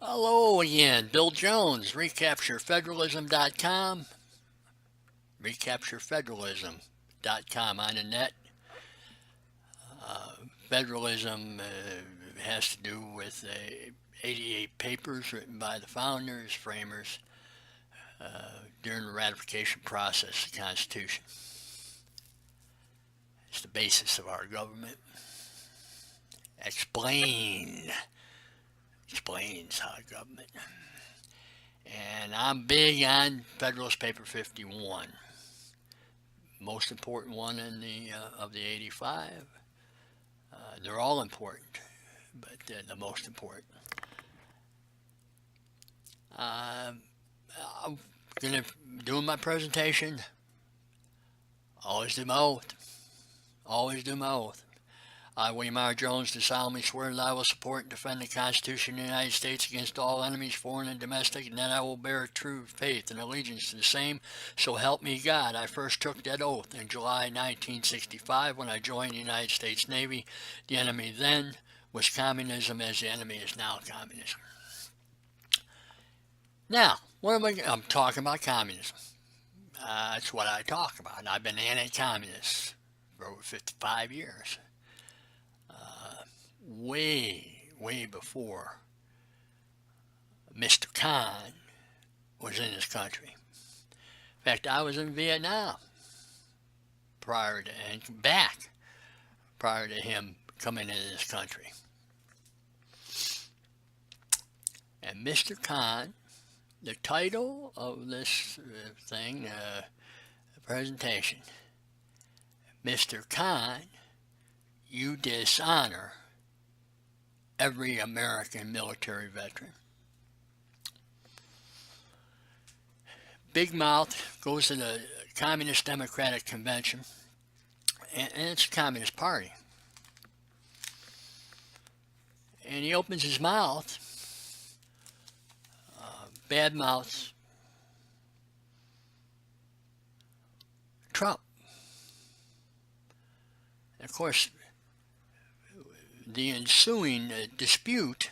Hello again, Bill Jones, recapturefederalism.com, recapturefederalism.com on the net. Federalism has to do with 88 papers written by the founders, framers, during the ratification process of the Constitution. It's the basis of our government. Explains our government. And I'm big on Federalist Paper 51, most important one in of the 85. They're all important, but the most important. I'm gonna do my presentation. Always do my oath. Always do my oath. I, William R. Jones, do solemnly swear that I will support and defend the Constitution of the United States against all enemies, foreign and domestic, and that I will bear true faith and allegiance to the same, so help me God. I first took that oath in July 1965 when I joined the United States Navy. The enemy then was communism, as the enemy is now communism. Now, I'm talking about communism. That's what I talk about. I've been anti-communist for over 55 years. Way before Mr. Khan was in this country. In fact, I was in Vietnam prior to him coming into this country. And Mr. Khan, the title of this presentation, Mr. Khan, you dishonor every American military veteran. Big Mouth goes to the Communist Democratic Convention, and it's a Communist Party. And he opens his mouth, bad mouths Trump. And of course, the ensuing dispute,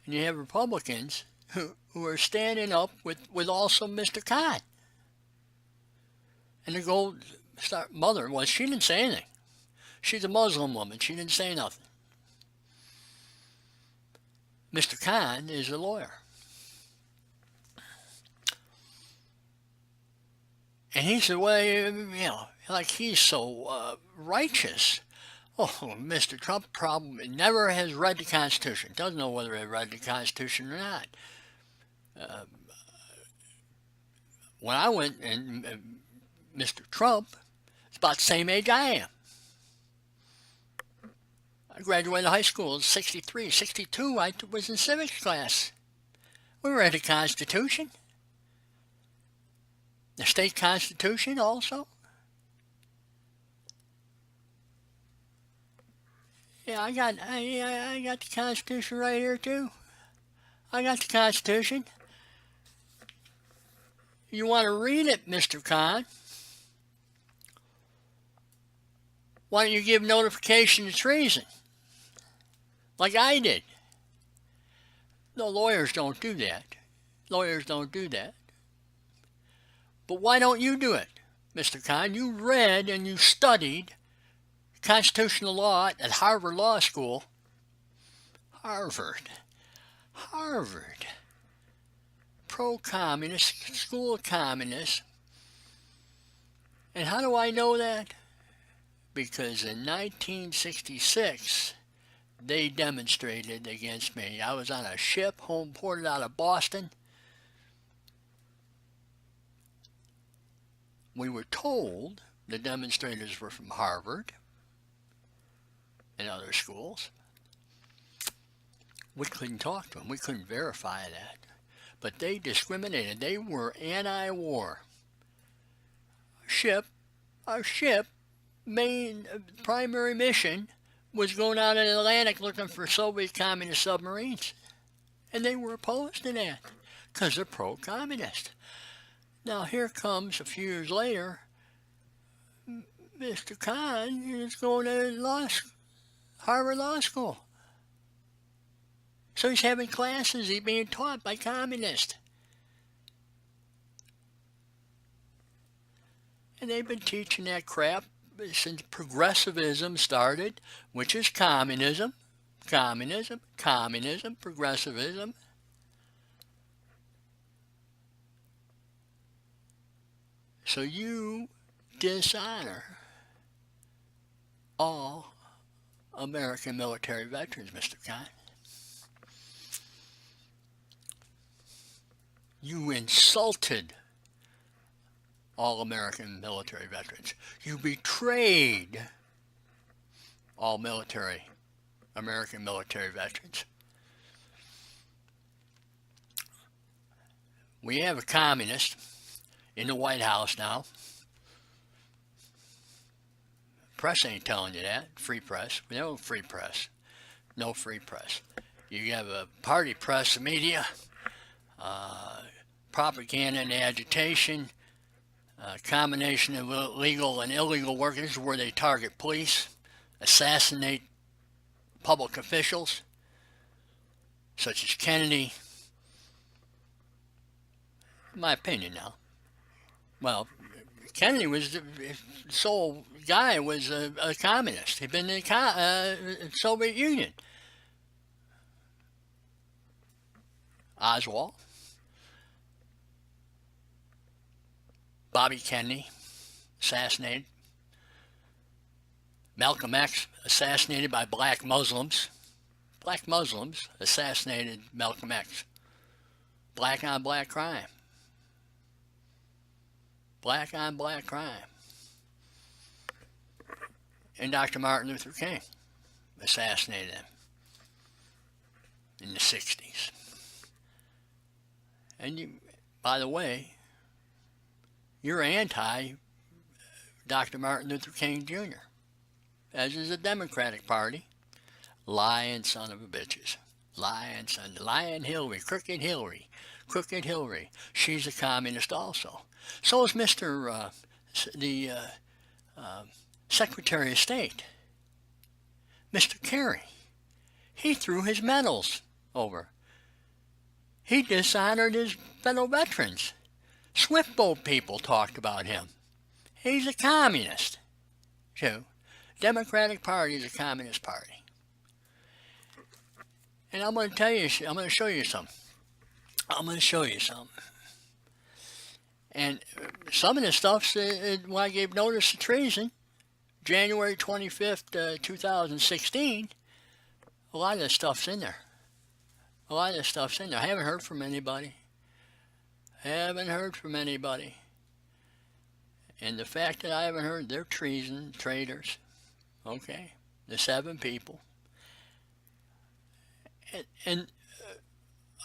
and you have Republicans who are standing up with also Mr. Khan. And the gold mother, well, she didn't say anything. She's a Muslim woman. She didn't say nothing. Mr. Khan is a lawyer. And he said, well, like he's so righteous. Oh, Mr. Trump probably never has read the Constitution. Doesn't know whether he read the Constitution or not. When I went, and Mr. Trump is about the same age I am. I graduated high school in 63, 62. I was in civics class. We read the Constitution. The state constitution also. Yeah, I got the Constitution right here too. I got the Constitution. You want to read it, Mr. Khan? Why don't you give notification of treason? Like I did. No, lawyers don't do that. Lawyers don't do that. But why don't you do it, Mr. Khan? You read and you studied constitutional law at Harvard Law School. Harvard. Pro-communist, school of communists. And how do I know that? Because in 1966, they demonstrated against me. I was on a ship home ported out of Boston. We were told the demonstrators were from Harvard and other schools. We couldn't talk to them. We couldn't verify that. But they discriminated. They were anti-war. Our ship, main primary mission was going out in the Atlantic looking for Soviet communist submarines. And they were opposed to that because they're pro-communist. Now here comes, a few years later, Mr. Khan is going to Harvard Law School. So he's having classes. He's being taught by communists. And they've been teaching that crap since progressivism started, which is communism, progressivism. So you dishonor all American military veterans, Mr. Khan. You insulted all American military veterans. You betrayed all American military veterans. We have a communist in the White House now. Press ain't telling you that. Free press. No free press. No free press. You have a party press media, propaganda and agitation, combination of legal and illegal workers where they target police, assassinate public officials, such as Kennedy. In my opinion now. Well, Kennedy was the sole guy was a communist. He'd been in the Soviet Union. Oswald, Bobby Kennedy, assassinated. Malcolm X, assassinated by black Muslims. Black Muslims assassinated Malcolm X. Black on black crime. Black on black crime. And Dr. Martin Luther King assassinated him in the 60s. And you, by the way, you're anti Dr. Martin Luther King Jr., as is the Democratic Party. Lying son of a bitches. Lying Hillary, crooked Hillary. She's a communist also. So is Mr. the Secretary of State, Mr. Kerry. He threw his medals over. He dishonored his fellow veterans. Swiftboat people talked about him. He's a communist, too. Democratic Party is a communist party. And I'm going to tell you, I'm going to show you something. And some of the stuff's when I gave notice of treason, January 25th, 2016, a lot of this stuff's in there. I haven't heard from anybody. And the fact that I haven't heard, they're treason, traitors. Okay? The 7 people. And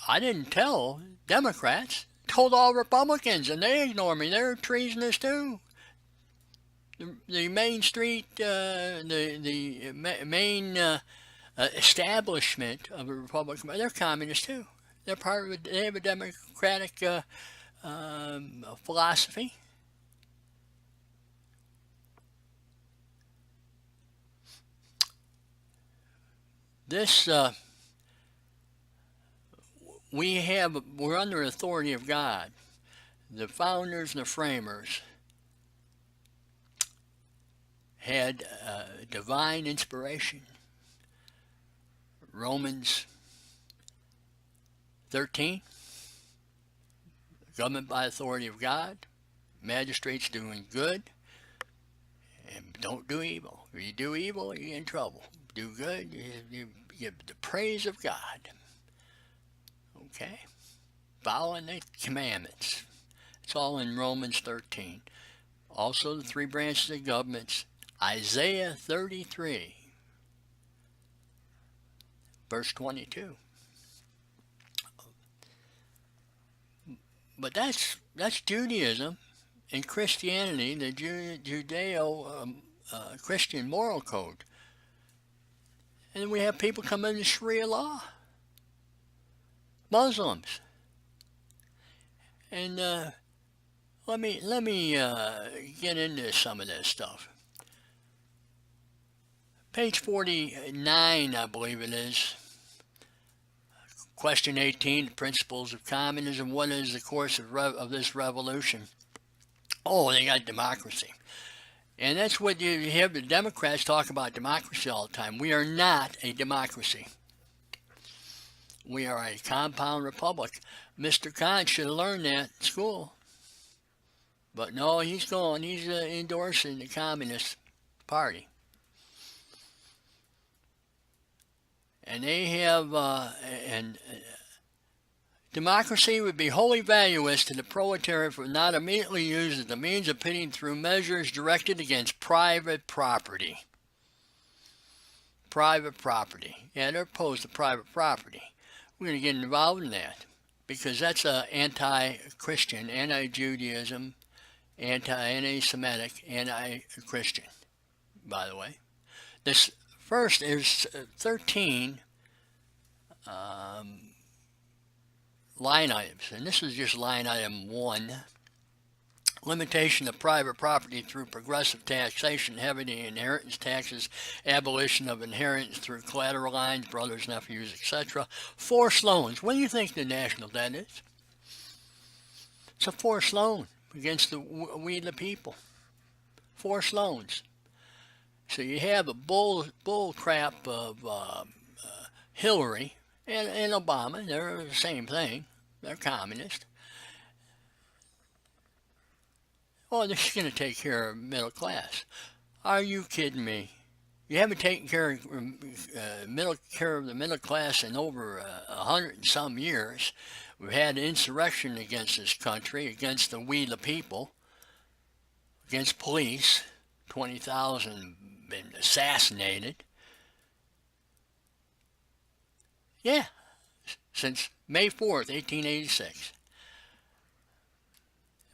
I didn't tell Democrats. Told all Republicans, and they ignore me. They're treasonous too. The Main Street, the main establishment of a Republican, they're communists too. They're part of it. They have a democratic philosophy. This we're under the authority of God. The founders and the framers had divine inspiration. Romans 13, government by authority of God, magistrates doing good, and don't do evil. If you do evil, you get in trouble. Do good, you get the praise of God. Okay? Following the commandments. It's all in Romans 13. Also the 3 branches of governments. Isaiah 33, verse 22. But that's Judaism and Christianity, the Judeo-Christian moral code. And then we have people come into Sharia law. Muslims. And let me get into some of this stuff. Page 49, I believe it is. Question 18, the principles of communism. What is the course of this revolution? Oh, they got democracy. And that's what you have the Democrats talk about democracy all the time. We are not a democracy. We are a compound republic. Mr. Khan should have learned that in school. But no, he's endorsing the Communist Party. And they have, democracy would be wholly valueless to the proletariat if it were not immediately used as the means of pitting through measures directed against private property. Private property. Yeah, they're opposed to private property. We're going to get involved in that because that's anti-Christian, anti-Judaism, anti-Semitic, anti-Christian, by the way. This first is 13 line items, and this is just line item 1. Limitation of private property through progressive taxation, heavy inheritance taxes, abolition of inheritance through collateral lines, brothers, nephews, etc. Forced loans. What do you think the national debt is? It's a forced loan against we the people. Forced loans. So you have a bull crap of Hillary and Obama. They're the same thing. They're communist. Oh, they're just going to take care of middle class. Are you kidding me? You haven't taken care of the middle class in over 100 and some years. We've had insurrection against this country, against we the people, against police. 20,000 been assassinated. Yeah, since May 4th, 1886.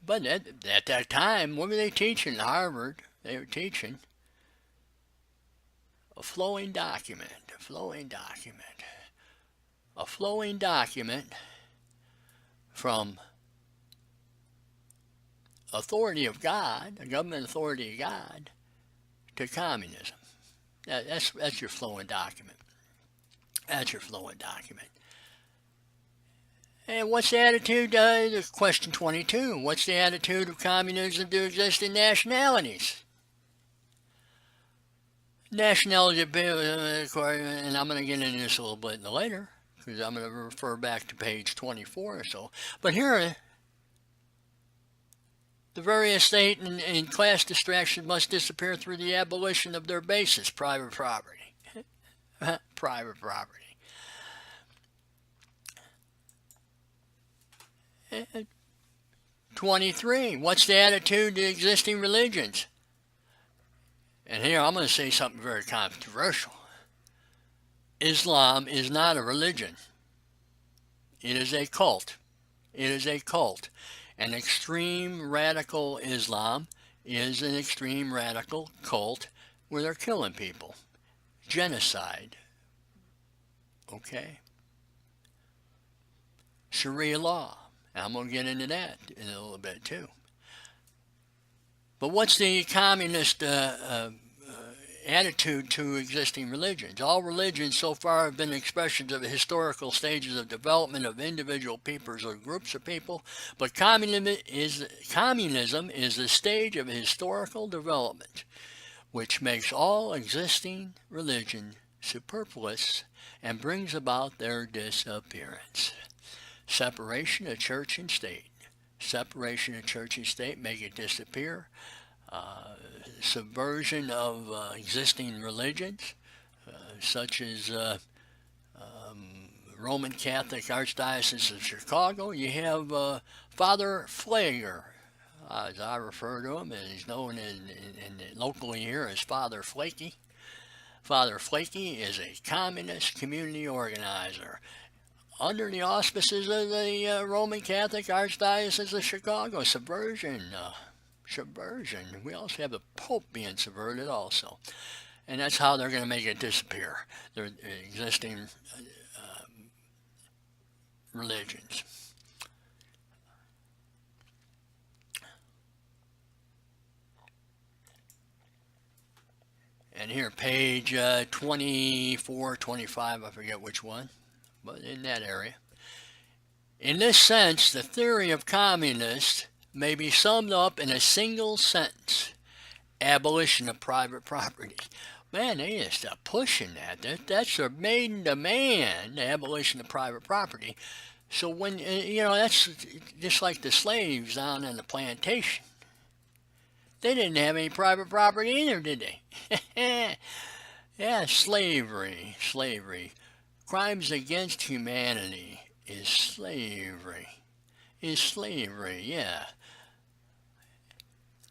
But at that time, what were they teaching? Harvard, they were teaching a flowing document, from authority of God, the government authority of God, to communism. That's your flowing document. That's your flowing document. And what's the attitude, question 22, what's the attitude of communism to existing nationalities? Nationality, and I'm going to get into this a little bit later, because I'm going to refer back to page 24 or so. But here, the various state and class distractions must disappear through the abolition of their basis, private property. Private property. 23. What's the attitude to existing religions? And here I'm going to say something very controversial. Islam is not a religion. It is a cult. It is a cult. An extreme radical Islam is an extreme radical cult where they're killing people. Genocide. Okay? Sharia law. I'm going to get into that in a little bit too. But what's the communist attitude to existing religions? All religions so far have been expressions of the historical stages of development of individual peoples or groups of people, but communism is the stage of historical development which makes all existing religion superfluous and brings about their disappearance. Separation of church and state. Separation of church and state, make it disappear. Subversion of existing religions, such as Roman Catholic Archdiocese of Chicago. You have Father Pfleger, as I refer to him, and he's known locally here as Father Flaky. Father Flaky is a communist community organizer under the auspices of the Roman Catholic Archdiocese of Chicago. Subversion. We also have the Pope being subverted also. And that's how they're going to make it disappear, their existing religions. And here, page 24, 25, I forget which one. but in that area. In this sense, the theory of communists may be summed up in a single sentence: abolition of private property. Man, they just are pushing that. That's their main demand, the abolition of private property. So when, that's just like the slaves down on the plantation. They didn't have any private property either, did they? Yeah, slavery. Crimes against humanity is slavery. Yeah.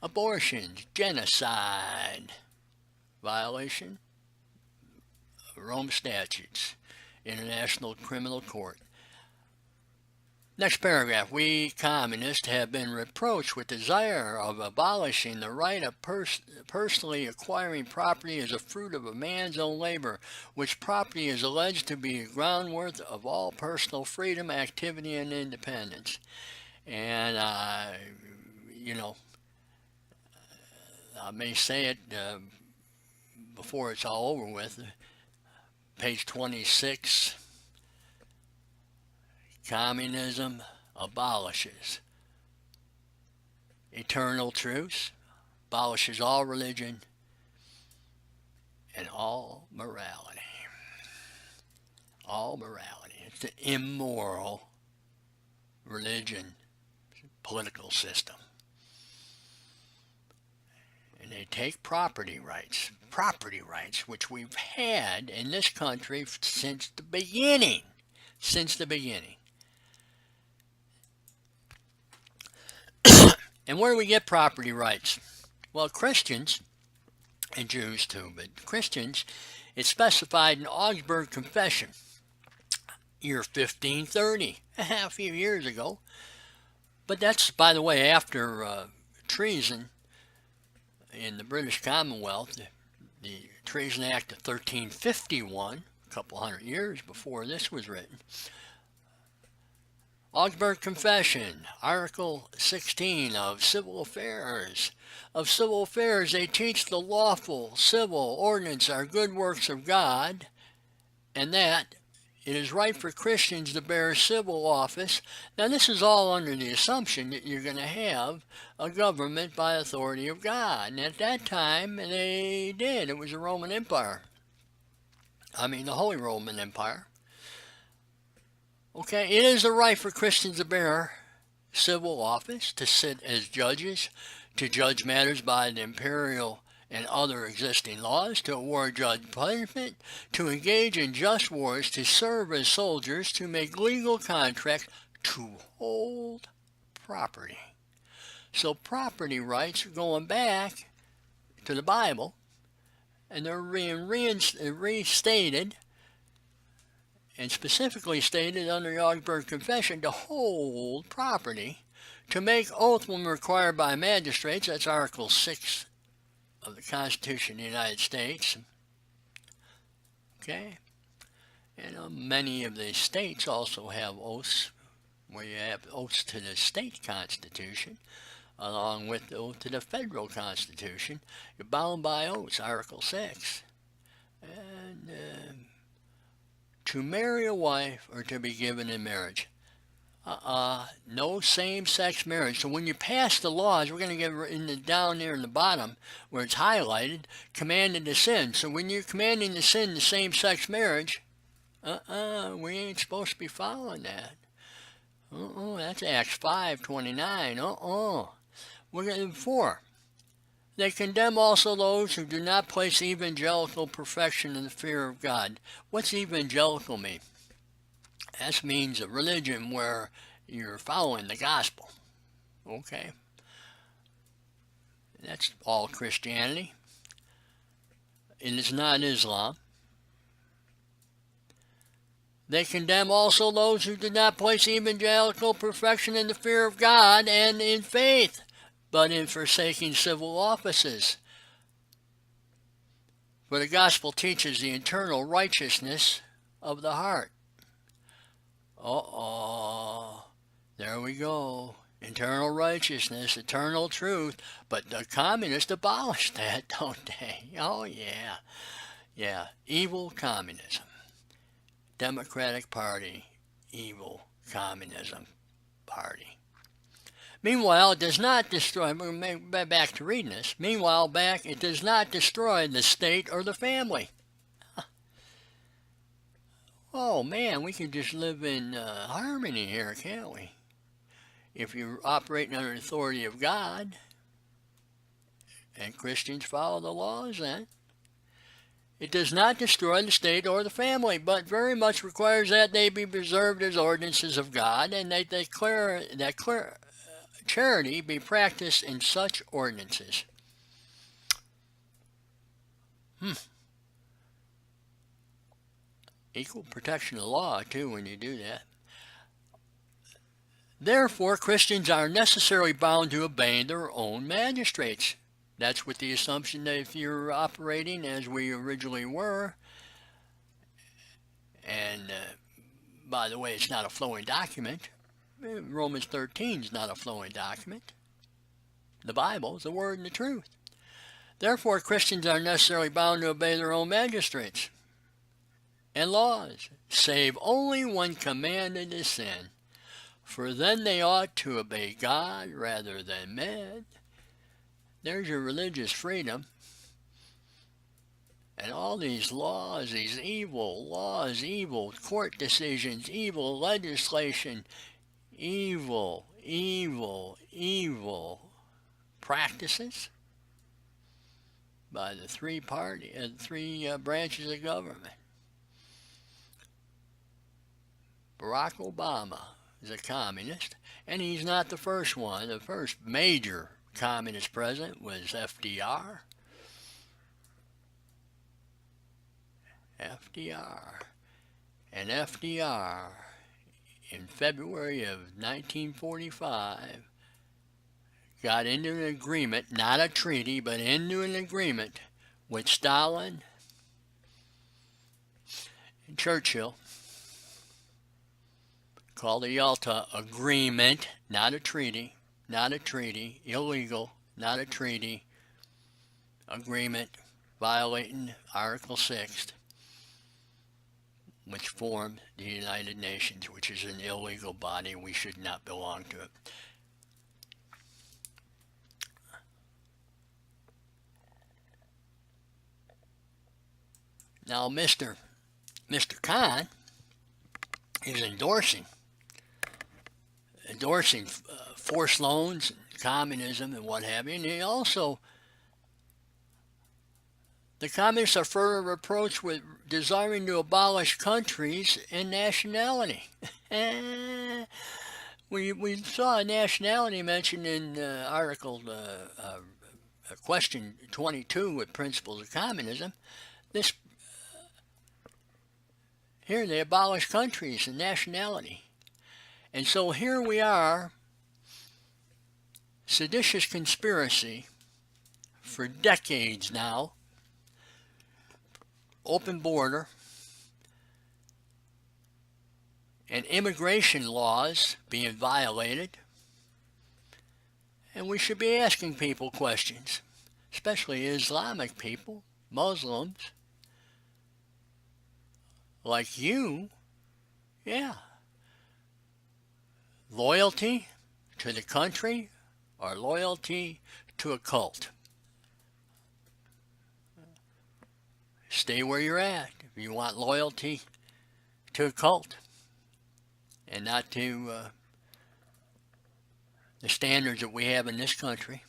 Abortions, genocide, violation of Rome statutes, International Criminal Court. Next paragraph. We communists have been reproached with desire of abolishing the right of personally acquiring property as a fruit of a man's own labor, which property is alleged to be a groundwork of all personal freedom, activity, and independence. And, I may say it before it's all over with. Page 26. Communism abolishes eternal truths, abolishes all religion, and all morality. All morality. It's an immoral religion, political system. And they take property rights, which we've had in this country since the beginning. And where do we get property rights? Well, Christians, and Jews too, but Christians, it's specified in Augsburg Confession, year 1530, a few years ago. But that's, by the way, after treason in the British Commonwealth, the Treason Act of 1351, a couple hundred years before this was written. Augsburg Confession, Article 16 of Civil Affairs. Of civil affairs, they teach the lawful civil ordinance are good works of God, and that it is right for Christians to bear civil office. Now, this is all under the assumption that you're going to have a government by authority of God. And at that time, they did. It was the Roman Empire. The Holy Roman Empire. Okay, it is the right for Christians to bear civil office, to sit as judges, to judge matters by the imperial and other existing laws, to award just punishment, to engage in just wars, to serve as soldiers, to make legal contracts, to hold property. So property rights are going back to the Bible, and they're being restated, and specifically stated under the Augsburg Confession, to hold property, to make oath when required by magistrates. That's Article 6 of the Constitution of the United States. Okay? And many of the states also have oaths, where you have oaths to the state constitution, along with the oath to the federal constitution. You're bound by oaths, Article 6. And to marry a wife or to be given in marriage. No same-sex marriage. So when you pass the laws, we're going to get down there in the bottom where it's highlighted, commanded to sin. So when you're commanding to sin the same-sex marriage, we ain't supposed to be following that. That's Acts 5:29. We're going to 4. They condemn also those who do not place evangelical perfection in the fear of God. What's evangelical mean? That means a religion where you're following the gospel. Okay. That's all Christianity. And it's not Islam. They condemn also those who do not place evangelical perfection in the fear of God and in faith, but in forsaking civil offices. For the gospel teaches the internal righteousness of the heart. There we go. Internal righteousness, eternal truth. But the communists abolished that, don't they? Oh, yeah. Yeah, evil communism. Democratic Party, evil communism party. Meanwhile, it does not destroy, back to reading this, meanwhile, it does not destroy the state or the family. Oh man, we can just live in harmony here, can't we? If you're operating under the authority of God, and Christians follow the laws, then it does not destroy the state or the family, but very much requires that they be preserved as ordinances of God, and that charity be practiced in such ordinances. Equal protection of the law, too, when you do that. Therefore, Christians are necessarily bound to obey their own magistrates. That's with the assumption that if you're operating as we originally were, and by the way, it's not a flowing document. Romans 13 is not a flowing document. The Bible is the Word and the truth. Therefore, Christians are necessarily bound to obey their own magistrates and laws, save only when commanded to sin. For then they ought to obey God rather than men. There's your religious freedom. And all these laws, these evil laws, evil court decisions, evil legislation, evil practices by the three branches of government. Barack Obama is a communist, and he's not the first one. The first major communist president was FDR. And FDR, in February of 1945, got into an agreement, not a treaty, but into an agreement with Stalin and Churchill, called the Yalta Agreement, not a treaty, illegal, not a treaty, agreement violating Article 6, which formed the United Nations, which is an illegal body. We should not belong to it. Now, Mr. Khan is endorsing forced loans, communism, and what have you. And he also, the communists are further reproached with desiring to abolish countries and nationality. We saw nationality mentioned in Article Question 22 with Principles of Communism. Here they abolish countries and nationality. And so here we are, seditious conspiracy for decades now, open border, and immigration laws being violated. And we should be asking people questions, especially Islamic people, Muslims, like you. Yeah. Loyalty to the country or loyalty to a cult? Stay where you're at if you want loyalty to a cult and not to the standards that we have in this country.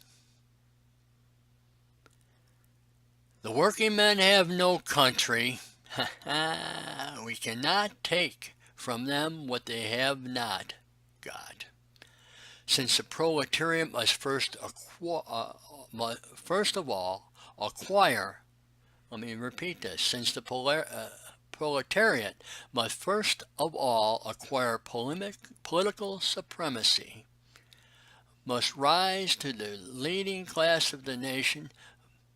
The working men have no country. We cannot take from them what they have not got. Since the proletariat must first of all acquire, let me repeat this, since the proletariat must first of all acquire political supremacy, must rise to the leading class of the nation,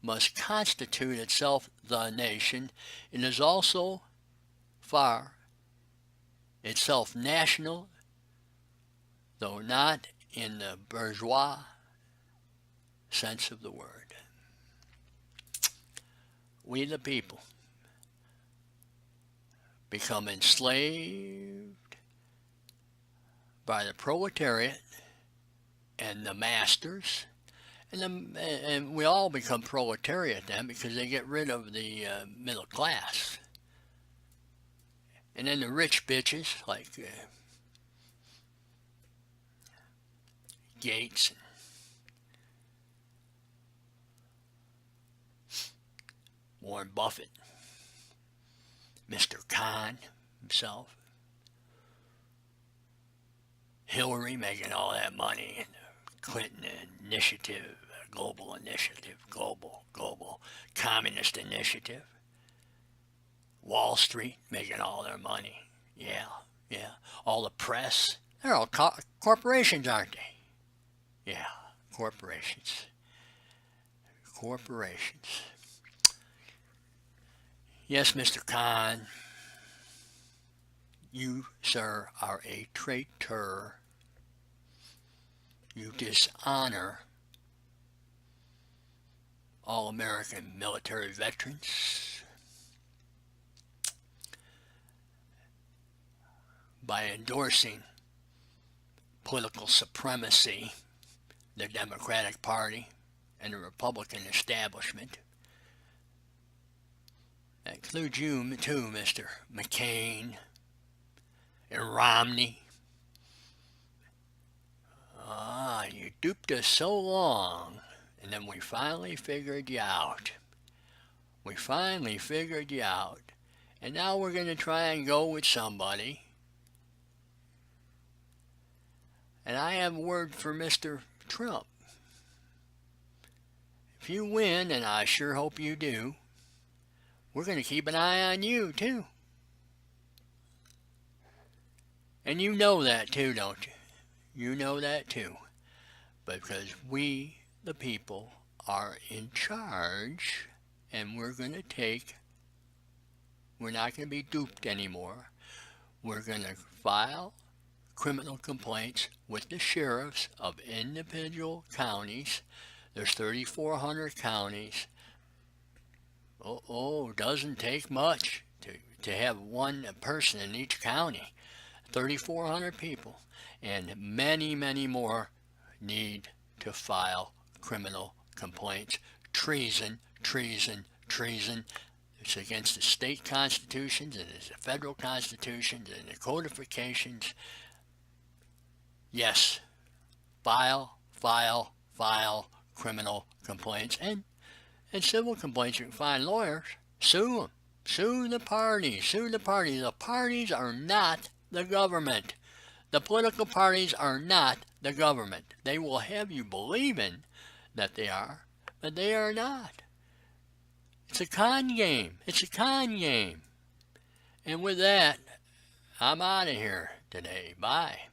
must constitute itself the nation, and is also far itself national, though not in the bourgeois sense of the word. We the people become enslaved by the proletariat and the masters, and we all become proletariat then because they get rid of the middle class. And then the rich bitches like Gates and Warren Buffett, Mr. Khan himself, Hillary making all that money, and the Clinton initiative, global initiative, global communist initiative, Wall Street making all their money. Yeah. All the press, they're all corporations, aren't they? Yeah, corporations. Yes, Mr. Khan, you, sir, are a traitor. You dishonor all American military veterans by endorsing political supremacy, the Democratic Party, and the Republican establishment. That includes you too, Mr. McCain and Romney. You duped us so long, and then we finally figured you out. And now we're going to try and go with somebody. And I have a word for Mr. Trump. If you win, and I sure hope you do, we're going to keep an eye on you, too. And you know that, too, don't you? You know that, too. Because we, the people, are in charge, and we're not going to be duped anymore. We're going to file criminal complaints with the sheriffs of individual counties. There's 3,400 counties. Doesn't take much to have one person in each county. 3,400 people. And many, many more need to file criminal complaints. Treason. It's against the state constitutions, and it's the federal constitutions, and the codifications. Yes, file criminal complaints and civil complaints. You can find lawyers. Sue them. Sue the parties. The parties are not the government. The political parties are not the government. They will have you believing that they are, but they are not. It's a con game. And with that, I'm out of here today. Bye.